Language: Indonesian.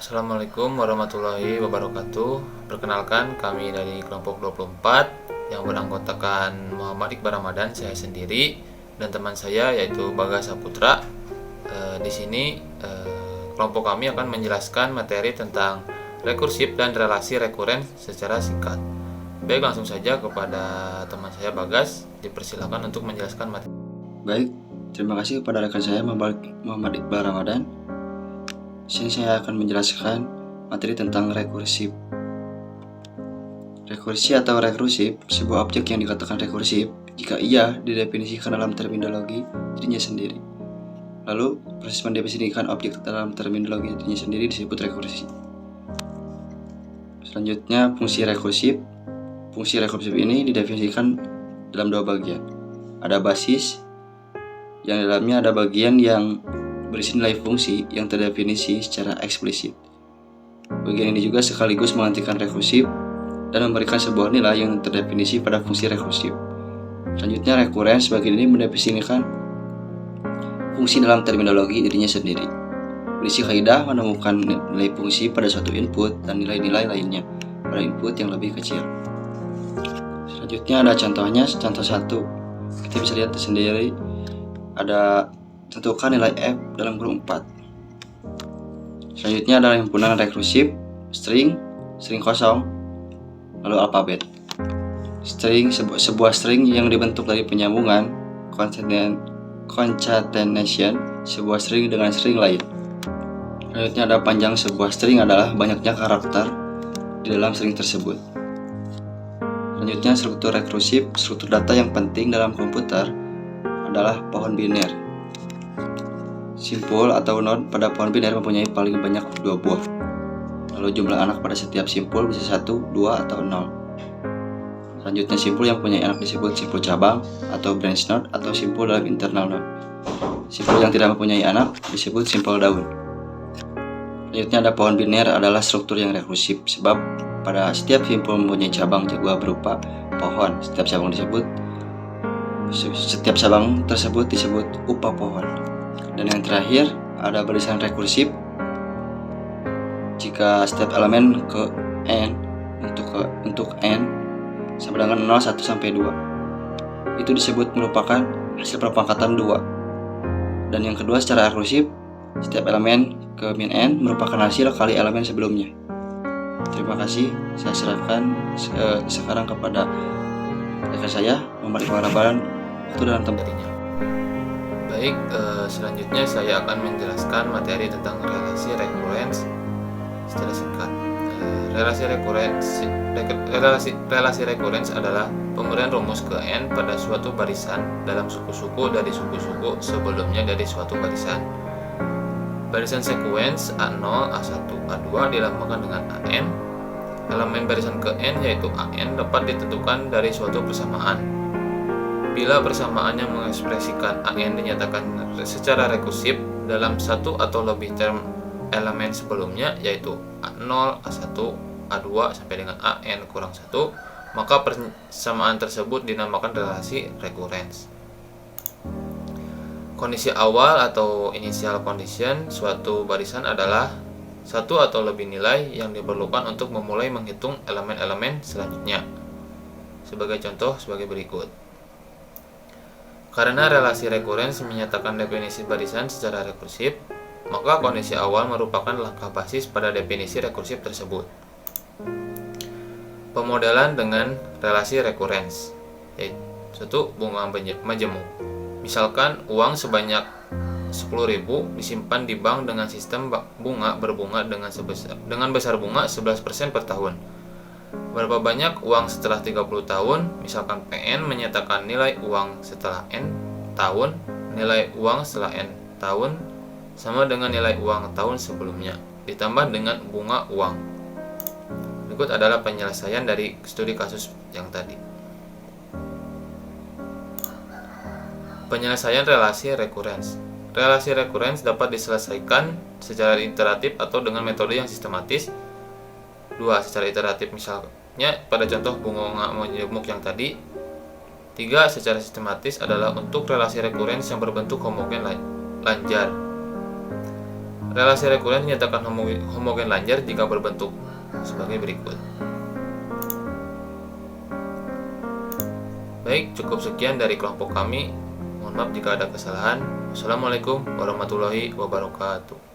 Assalamualaikum warahmatullahi wabarakatuh. Perkenalkan, kami dari kelompok 24 yang beranggotakan Muhammad Iqbal Ramadan, saya sendiri, dan teman saya yaitu Bagas Saputra. Di sini kelompok kami akan menjelaskan materi tentang rekursif dan relasi rekuren secara singkat. Baik, langsung saja kepada teman saya Bagas, dipersilakan untuk menjelaskan materi. Baik, terima kasih kepada rekan saya Muhammad Iqbal Ramadan. Di sini saya akan menjelaskan materi tentang rekursif. Rekursi atau rekursif, sebuah objek yang dikatakan rekursif jika ia didefinisikan dalam terminologi dirinya sendiri. Lalu, proses mendefinisikan objek dalam terminologi dirinya sendiri disebut rekursi. Selanjutnya, fungsi rekursif. Fungsi rekursif ini didefinisikan dalam dua bagian. Ada basis, yang dalamnya ada bagian yang berisi nilai fungsi yang terdefinisi secara eksplisit. Bagian ini juga sekaligus menghentikan rekursif dan memberikan sebuah nilai yang terdefinisi pada fungsi rekursif. Selanjutnya, rekurens bagian ini mendefinisikan fungsi dalam terminologi dirinya sendiri. Berisi kaidah menemukan nilai fungsi pada suatu input dan nilai-nilai lainnya pada input yang lebih kecil. Selanjutnya ada contohnya, contoh 1. Kita bisa lihat sendiri, ada tentukan nilai F dalam grup 4. Selanjutnya adalah himpunan rekursif, string kosong, lalu alfabet. String, sebuah string yang dibentuk dari penyambungan, concatenation, sebuah string dengan string lain. Selanjutnya ada panjang sebuah string adalah banyaknya karakter di dalam string tersebut. Selanjutnya struktur rekursif, struktur data yang penting dalam komputer adalah pohon biner. Simpul atau node pada pohon biner mempunyai paling banyak 2 buah. Lalu jumlah anak pada setiap simpul bisa 1, 2, atau 0. Selanjutnya simpul yang mempunyai anak disebut simpul cabang atau branch node atau simpul dalam internal node. Simpul yang tidak mempunyai anak disebut simpul daun. Selanjutnya ada pohon biner adalah struktur yang rekursif sebab pada setiap simpul mempunyai cabang juga berupa pohon. Setiap cabang tersebut disebut upa pohon. Dan yang terakhir ada barisan rekursif jika setiap elemen ke n untuk n sama dengan 0, 1, sampai 2 itu disebut merupakan hasil perpangkatan 2. Dan yang kedua, secara rekursif setiap elemen ke min n merupakan hasil kali elemen sebelumnya. Terima kasih, saya serahkan sekarang kepada rekan saya Muhammad Iqbal Ramadan waktu dan tempatnya. Baik, selanjutnya saya akan menjelaskan materi tentang relasi rekurens secara singkat. Relasi rekurens adalah pemberian rumus ke n pada suatu barisan dalam suku-suku dari suku-suku sebelumnya dari suatu barisan. Barisan sekuens A0, A1, A2 dilambangkan dengan AN. Elemen barisan ke n yaitu AN dapat ditentukan dari suatu persamaan. Bila persamaannya mengekspresikan AN dinyatakan secara rekursif dalam satu atau lebih term elemen sebelumnya yaitu A0, A1, A2 sampai dengan AN kurang 1, maka persamaan tersebut dinamakan relasi rekurens. Kondisi awal atau initial condition suatu barisan adalah satu atau lebih nilai yang diperlukan untuk memulai menghitung elemen-elemen selanjutnya. Sebagai contoh sebagai berikut. Karena relasi rekurens menyatakan definisi barisan secara rekursif, maka kondisi awal merupakan langkah basis pada definisi rekursif tersebut. Pemodelan dengan relasi rekurens, yaitu 1. Bunga majemuk. Misalkan uang sebanyak 10.000 disimpan di bank dengan sistem bunga berbunga dengan besar bunga 11% per tahun. Berapa banyak uang setelah 30 tahun? Misalkan PN menyatakan nilai uang setelah N tahun, nilai uang setelah N tahun sama dengan nilai uang tahun sebelumnya, ditambah dengan bunga uang. Berikut adalah penyelesaian dari studi kasus yang tadi. Penyelesaian relasi rekurens. Relasi rekurens dapat diselesaikan secara iteratif atau dengan metode yang sistematis. 2. Secara iteratif, misalnya pada contoh bunga majemuk yang tadi. 3. Secara sistematis adalah untuk relasi rekurens yang berbentuk homogen lanjar. Relasi rekuren dinyatakan homogen lanjar jika berbentuk sebagai berikut. Baik, cukup sekian dari kelompok kami. Mohon maaf jika ada kesalahan. Wassalamualaikum warahmatullahi wabarakatuh.